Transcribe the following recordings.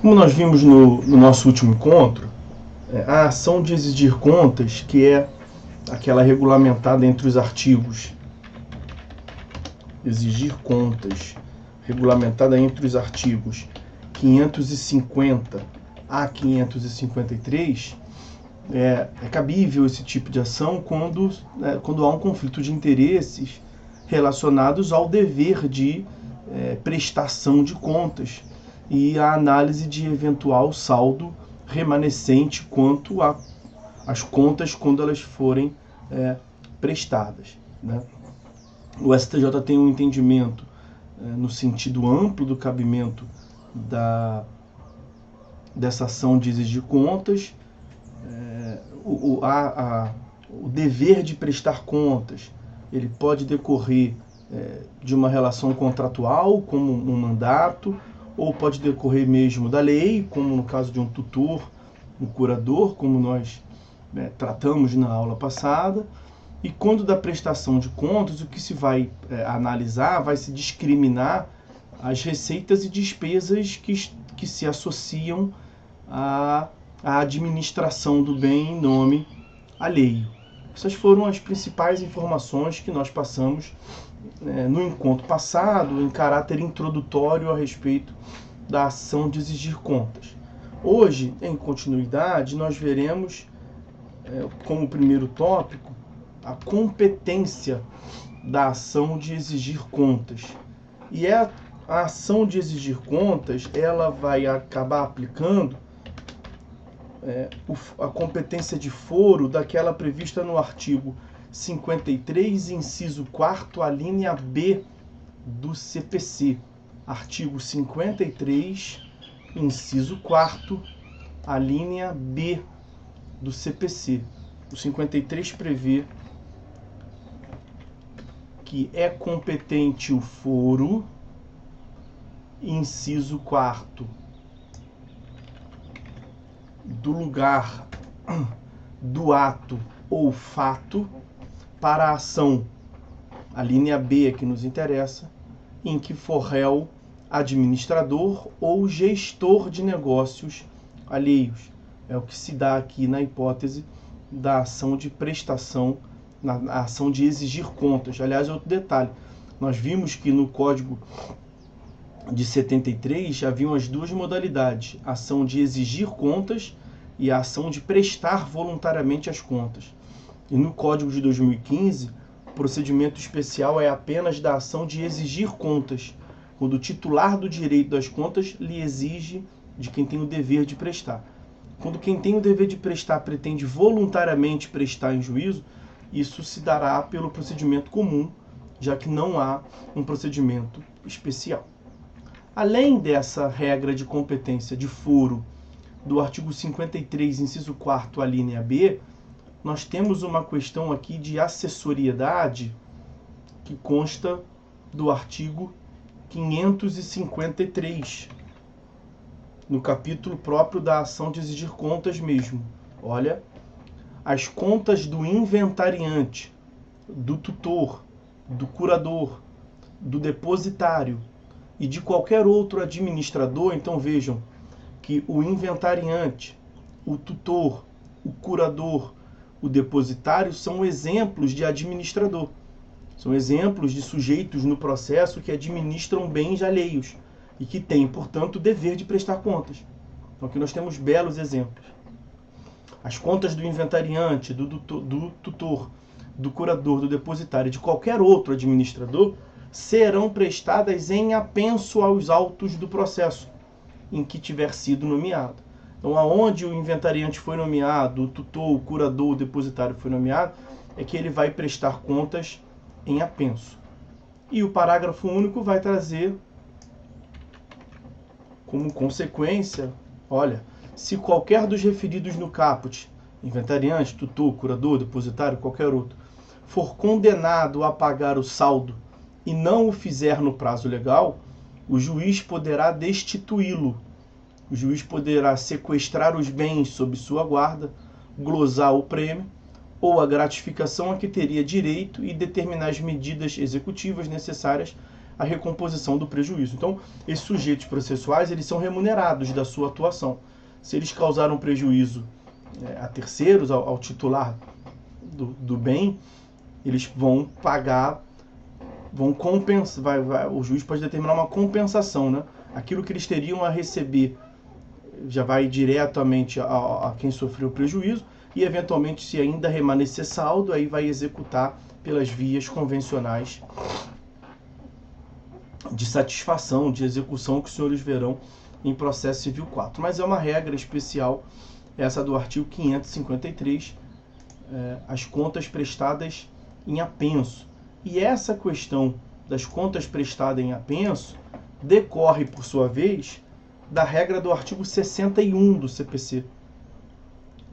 Como nós vimos no nosso último encontro, a ação de exigir contas, que é aquela regulamentada entre os artigos, exigir contas, regulamentada entre os artigos 550 a 553, é cabível esse tipo de ação quando há um conflito de interesses relacionados ao dever de prestação de contas e a análise de eventual saldo remanescente quanto às contas quando elas forem prestadas, né? O STJ tem um entendimento no sentido amplo do cabimento dessa ação de exigir contas. O dever de prestar contas, ele pode decorrer de uma relação contratual, como um mandato, ou pode decorrer mesmo da lei, como no caso de um tutor, um curador, como nós tratamos na aula passada. E quando da prestação de contas, o que se vai analisar, vai se discriminar as receitas e despesas que se associam à administração do bem em nome alheio. Essas foram as principais informações que nós passamos no encontro passado, em caráter introdutório a respeito da ação de exigir contas. Hoje, em continuidade, nós veremos como primeiro tópico a competência da ação de exigir contas. E a ação de exigir contas, ela vai acabar aplicando a competência de foro daquela prevista no artigo 53, inciso 4º, a linha B do CPC. Artigo 53, inciso 4º, a linha B do CPC. O 53 prevê que é competente o foro, inciso 4º, do lugar do ato ou fato para a ação, a linha B é que nos interessa, em que for réu administrador ou gestor de negócios alheios. É o que se dá aqui na hipótese da ação de prestação, na ação de exigir contas. Aliás, outro detalhe, nós vimos que no Código de 73 haviam as duas modalidades, a ação de exigir contas e a ação de prestar voluntariamente as contas. E no Código de 2015, o procedimento especial é apenas da ação de exigir contas, quando o titular do direito das contas lhe exige de quem tem o dever de prestar. Quando quem tem o dever de prestar pretende voluntariamente prestar em juízo, isso se dará pelo procedimento comum, já que não há um procedimento especial. Além dessa regra de competência de foro do artigo 53, inciso 4º, a linha B, nós temos uma questão aqui de acessoriedade que consta do artigo 553, no capítulo próprio da ação de exigir contas mesmo. Olha, as contas do inventariante, do tutor, do curador, do depositário e de qualquer outro administrador. Então vejam que o inventariante, o tutor, o curador, o depositário são exemplos de administrador. São exemplos de sujeitos no processo que administram bens alheios e que têm, portanto, o dever de prestar contas. Então aqui nós temos belos exemplos. As contas do inventariante, do tutor, do curador, do depositário e de qualquer outro administrador serão prestadas em apenso aos autos do processo em que tiver sido nomeado. Então, aonde o inventariante foi nomeado, o tutor, o curador, o depositário foi nomeado, é que ele vai prestar contas em apenso. E o parágrafo único vai trazer como consequência, olha, se qualquer dos referidos no caput, inventariante, tutor, curador, depositário, qualquer outro, for condenado a pagar o saldo e não o fizer no prazo legal, o juiz poderá destituí-lo. O juiz poderá sequestrar os bens sob sua guarda, glosar o prêmio ou a gratificação a que teria direito e determinar as medidas executivas necessárias a recomposição do prejuízo. Então, esses sujeitos processuais, eles são remunerados da sua atuação. Se eles causaram prejuízo a terceiros, ao titular do bem, eles vão pagar, vão compensar, o juiz pode determinar uma compensação, né? Aquilo que eles teriam a receber já vai diretamente a quem sofreu o prejuízo e, eventualmente, se ainda remanescer saldo, aí vai executar pelas vias convencionais de satisfação, de execução, que os senhores verão em processo civil 4. Mas é uma regra especial, essa do artigo 553, as contas prestadas em apenso. E essa questão das contas prestadas em apenso decorre, por sua vez, da regra do artigo 61 do CPC.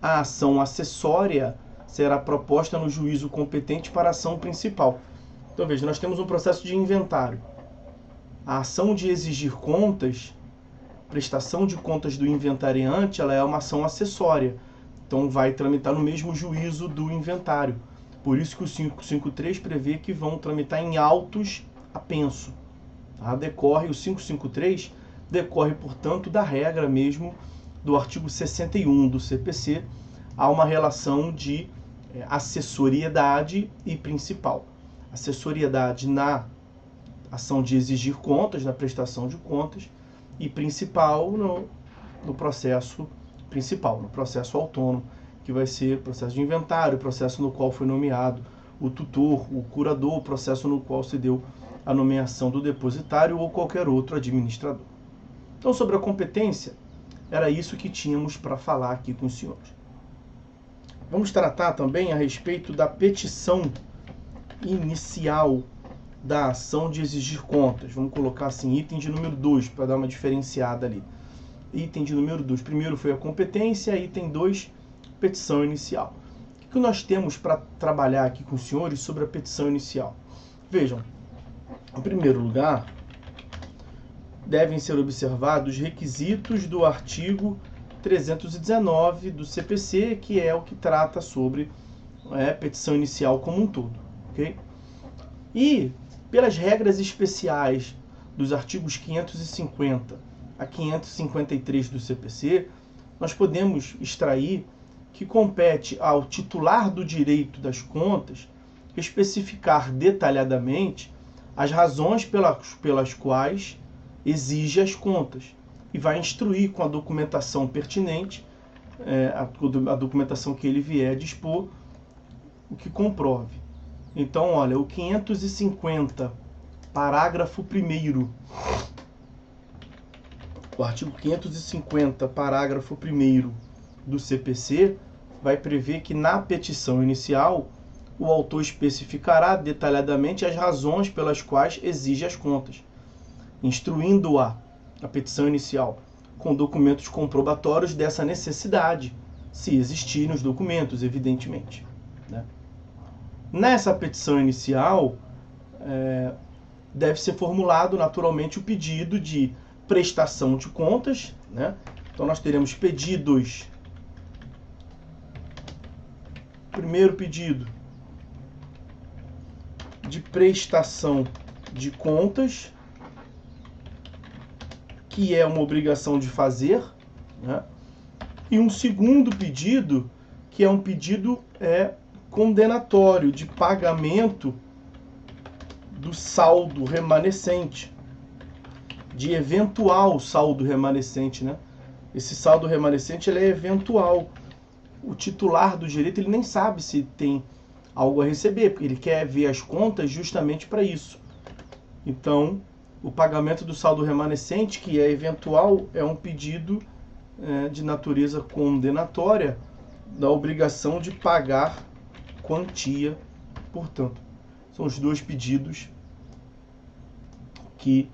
A ação acessória será proposta no juízo competente para a ação principal. Então, veja, nós temos um processo de inventário. A ação de exigir contas, prestação de contas do inventariante, ela é uma ação acessória. Então, vai tramitar no mesmo juízo do inventário. Por isso que o 553 prevê que vão tramitar em autos apenso. Tá? O 553 decorre, portanto, da regra mesmo do artigo 61 do CPC. Há uma relação de acessoriedade e principal. Acessoriedade na ação de exigir contas, na prestação de contas, e principal no processo principal, no processo autônomo, que vai ser o processo de inventário, o processo no qual foi nomeado o tutor, o curador, o processo no qual se deu a nomeação do depositário ou qualquer outro administrador. Então, sobre a competência, era isso que tínhamos para falar aqui com os senhores. Vamos tratar também a respeito da petição inicial da ação de exigir contas. Vamos colocar assim, item de número 2, para dar uma diferenciada ali. Item de número 2. Primeiro foi a competência, item 2, petição inicial. O que nós temos para trabalhar aqui com os senhores sobre a petição inicial? Vejam, em primeiro lugar, devem ser observados os requisitos do artigo 319 do CPC, que é o que trata sobre petição inicial como um todo. Okay? E, pelas regras especiais dos artigos 550 a 553 do CPC, nós podemos extrair que compete ao titular do direito das contas especificar detalhadamente as razões pelas quais exige as contas e vai instruir com a documentação pertinente, a documentação que ele vier a dispor, o que comprove. Então, olha, o 550, parágrafo 1º, o artigo 550, parágrafo 1º do CPC, vai prever que na petição inicial o autor especificará detalhadamente as razões pelas quais exige as contas, instruindo-a, a petição inicial, com documentos comprobatórios dessa necessidade, se existirem os documentos, evidentemente. Né? Nessa petição inicial, deve ser formulado naturalmente o pedido de prestação de contas. Né? Então nós teremos pedidos. Primeiro pedido de prestação de contas, que é uma obrigação de fazer, né? E um segundo pedido, que é um pedido condenatório de pagamento do saldo remanescente, de eventual saldo remanescente, né? Esse saldo remanescente ele é eventual. O titular do direito ele nem sabe se tem algo a receber, porque ele quer ver as contas justamente para isso. Então, o pagamento do saldo remanescente, que é eventual, é um pedido de natureza condenatória da obrigação de pagar quantia. Portanto, são os dois pedidos que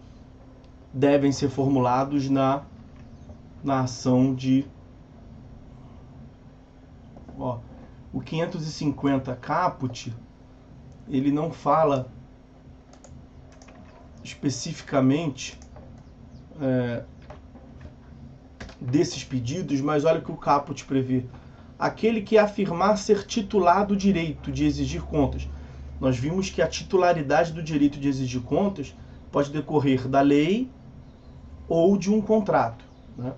devem ser formulados na ação de... o 550 caput, ele não fala especificamente desses pedidos, mas olha o que o caput prevê. Aquele que afirmar ser titular do direito de exigir contas. Nós vimos que a titularidade do direito de exigir contas pode decorrer da lei ou de um contrato, né?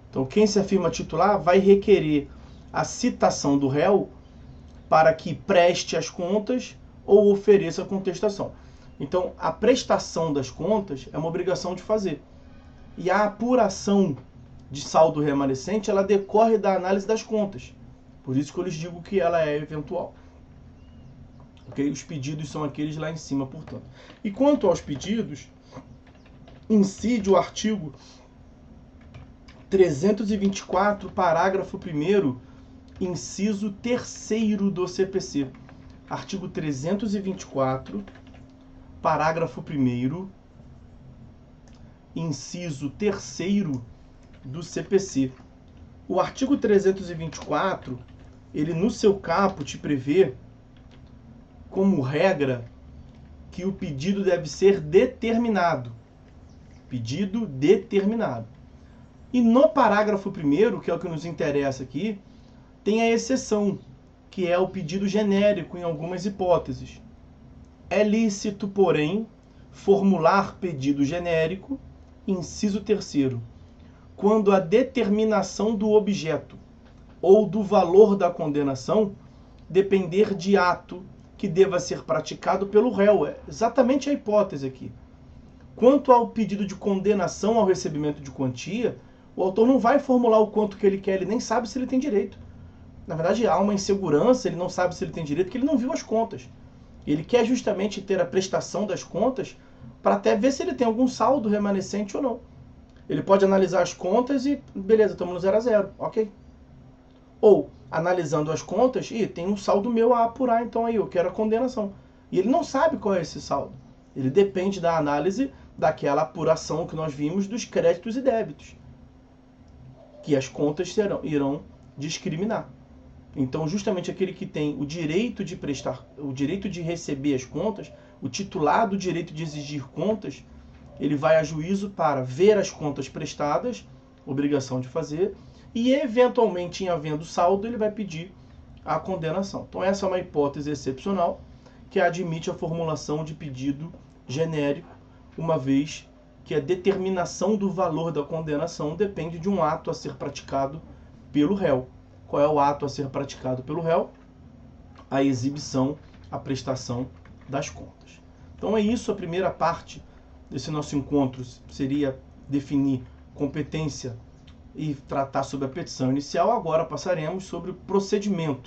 Então, quem se afirma titular vai requerer a citação do réu para que preste as contas ou ofereça contestação. Então, a prestação das contas é uma obrigação de fazer. E a apuração de saldo remanescente, ela decorre da análise das contas. Por isso que eu lhes digo que ela é eventual. Okay? Os pedidos são aqueles lá em cima, portanto. E quanto aos pedidos, incide o artigo 324, parágrafo 1º, inciso 3º do CPC. Artigo 324, parágrafo 1º, inciso 3º do CPC. O artigo 324, ele no seu caput prevê como regra que o pedido deve ser determinado. Pedido determinado. E no parágrafo 1º, que é o que nos interessa aqui, tem a exceção, que é o pedido genérico em algumas hipóteses. É lícito, porém, formular pedido genérico, inciso 3º, quando a determinação do objeto ou do valor da condenação depender de ato que deva ser praticado pelo réu. É exatamente a hipótese aqui. Quanto ao pedido de condenação ao recebimento de quantia, o autor não vai formular o quanto que ele quer, ele nem sabe se ele tem direito. Na verdade, há uma insegurança, ele não sabe se ele tem direito, porque ele não viu as contas. Ele quer justamente ter a prestação das contas para até ver se ele tem algum saldo remanescente ou não. Ele pode analisar as contas e, beleza, estamos no 0 a 0, ok. Ou, analisando as contas, tem um saldo meu a apurar, então aí eu quero a condenação. E ele não sabe qual é esse saldo. Ele depende da análise daquela apuração que nós vimos dos créditos e débitos, que as contas irão discriminar. Então, justamente aquele que tem o direito de prestar, o direito de receber as contas, o titular do direito de exigir contas, ele vai a juízo para ver as contas prestadas, obrigação de fazer, e eventualmente, em havendo saldo, ele vai pedir a condenação. Então, essa é uma hipótese excepcional que admite a formulação de pedido genérico, uma vez que a determinação do valor da condenação depende de um ato a ser praticado pelo réu. Qual é o ato a ser praticado pelo réu? A exibição, a prestação das contas. Então é isso, a primeira parte desse nosso encontro seria definir competência e tratar sobre a petição inicial. Agora passaremos sobre o procedimento.